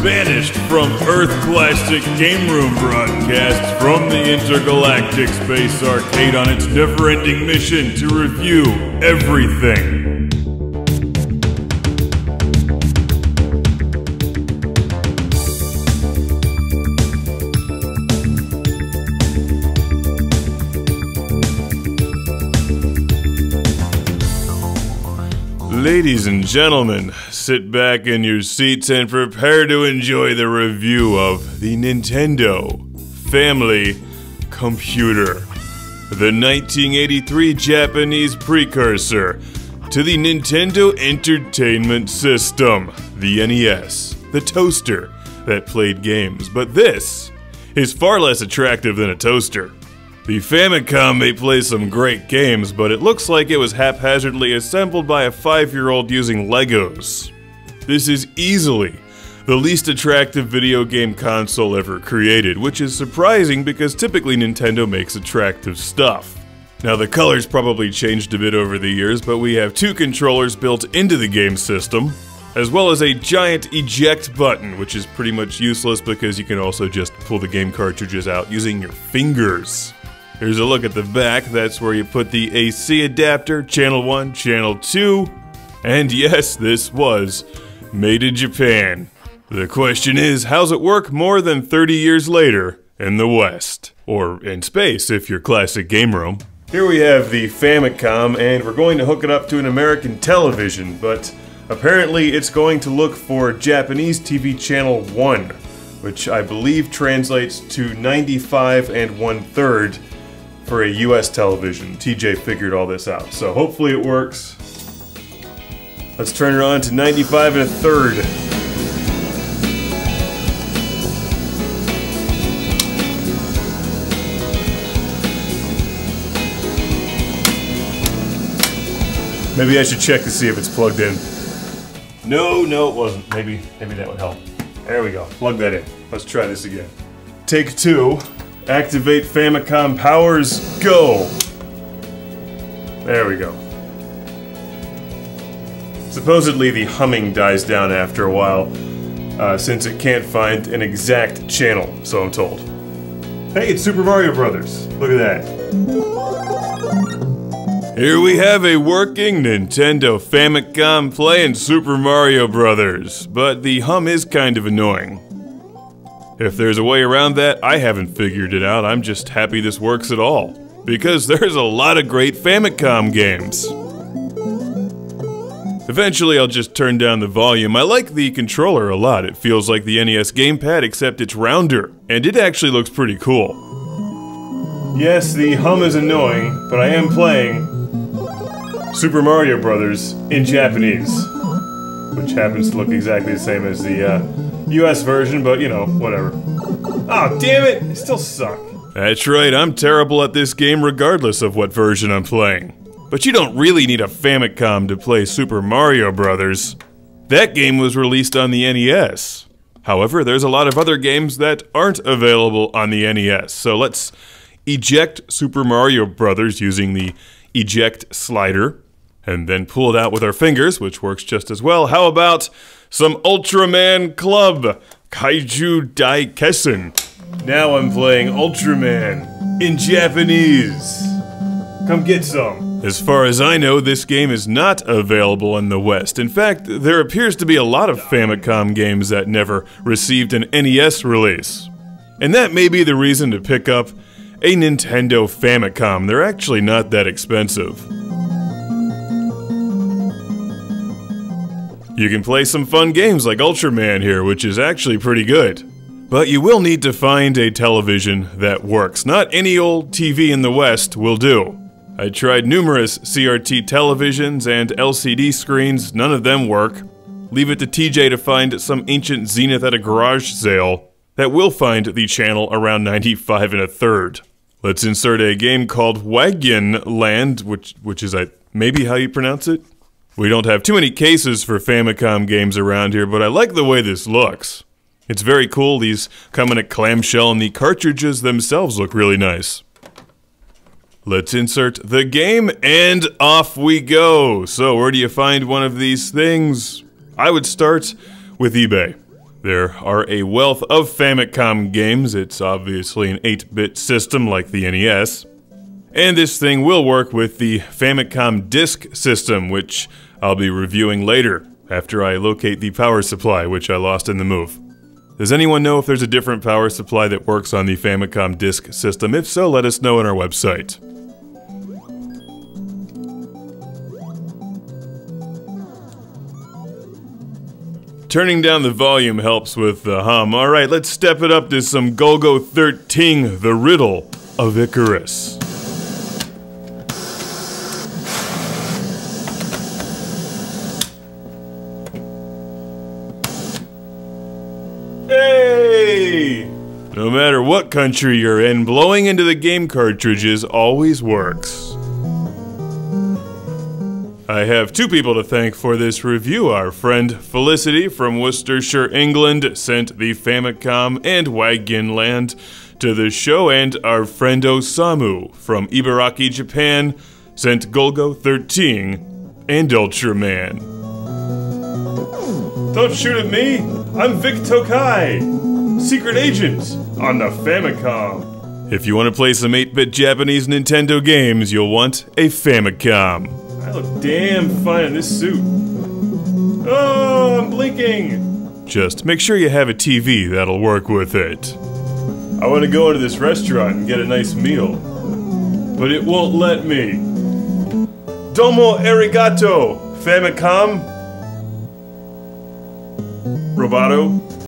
Banished from Earth Classic Game Room broadcasts from the Intergalactic Space Arcade on its never-ending mission to review everything. Ladies and gentlemen, sit back in your seats and prepare to enjoy the review of the Nintendo Family Computer, the 1983 Japanese precursor to the Nintendo Entertainment System, the NES, the toaster that played games. But this is far less attractive than a toaster. The Famicom may play some great games, but it looks like it was haphazardly assembled by a 5-year-old using Legos. This is easily the least attractive video game console ever created, which is surprising because typically Nintendo makes attractive stuff. Now the colors probably changed a bit over the years, but we have 2 controllers built into the game system, as well as a giant eject button, which is pretty much useless because you can also just pull the game cartridges out using your fingers. Here's a look at the back. That's where you put the AC adapter, channel 1, channel 2, and yes, this was made in Japan. The question is, how's it work more than 30 years later in the West? Or in space, if you're classic game room. Here we have the Famicom, and we're going to hook it up to an American television, but apparently it's going to look for Japanese TV channel 1, which I believe translates to 95 1/3 for a US television. TJ figured all this out, so hopefully it works. Let's turn it on to 95 1/3. Maybe I should check to see if it's plugged in. No, it wasn't. Maybe that would help. There we go. Plug that in. Let's try this again. Take 2. Activate Famicom powers, go! There we go. Supposedly the humming dies down after a while, since it can't find an exact channel, so I'm told. Hey, it's Super Mario Brothers. Look at that. Here we have a working Nintendo Famicom playing Super Mario Brothers, but the hum is kind of annoying. If there's a way around that, I haven't figured it out. I'm just happy this works at all, because there's a lot of great Famicom games. Eventually I'll just turn down the volume. I like the controller a lot. It feels like the NES gamepad, except it's rounder, and it actually looks pretty cool. Yes, the hum is annoying, but I am playing Super Mario Brothers in Japanese, which happens to look exactly the same as the US version, but you know, whatever. Oh, damn it! I still suck. That's right, I'm terrible at this game regardless of what version I'm playing. But you don't really need a Famicom to play Super Mario Brothers. That game was released on the NES. However, there's a lot of other games that aren't available on the NES, so let's eject Super Mario Brothers using the eject slider, and then pull it out with our fingers, which works just as well. How about some Ultraman Club Kaiju Daikessen? Now I'm playing Ultraman in Japanese. Come get some. As far as I know, this game is not available in the West. In fact, there appears to be a lot of Famicom games that never received an NES release. And that may be the reason to pick up a Nintendo Famicom. They're actually not that expensive. You can play some fun games like Ultraman here, which is actually pretty good. But you will need to find a television that works. Not any old TV in the West will do. I tried numerous CRT televisions and LCD screens, none of them work. Leave it to TJ to find some ancient Zenith at a garage sale that will find the channel around 95 1/3. Let's insert a game called Wagon Land, which is maybe how you pronounce it? We don't have too many cases for Famicom games around here, but I like the way this looks. It's very cool. These come in a clamshell and the cartridges themselves look really nice. Let's insert the game and off we go. So where do you find one of these things? I would start with eBay. There are a wealth of Famicom games. It's obviously an 8-bit system like the NES. And this thing will work with the Famicom Disk System, which I'll be reviewing later, after I locate the power supply, which I lost in the move. Does anyone know if there's a different power supply that works on the Famicom Disk System? If so, let us know on our website. Turning down the volume helps with the hum. Alright, let's step it up to some Golgo 13, The Riddle of Icarus. Hey! No matter what country you're in, blowing into the game cartridges always works. I have two people to thank for this review. Our friend Felicity from Worcestershire, England, sent the Famicom and Wagonland to the show, and our friend Osamu from Ibaraki, Japan, sent Golgo 13 and Ultraman. Don't shoot at me! I'm Vic Tokai, secret agent on the Famicom. If you want to play some 8-bit Japanese Nintendo games, you'll want a Famicom. I look damn fine in this suit. Oh, I'm blinking! Just make sure you have a TV that'll work with it. I want to go into this restaurant and get a nice meal, but it won't let me. Domo arigato, Famicom. Roboto.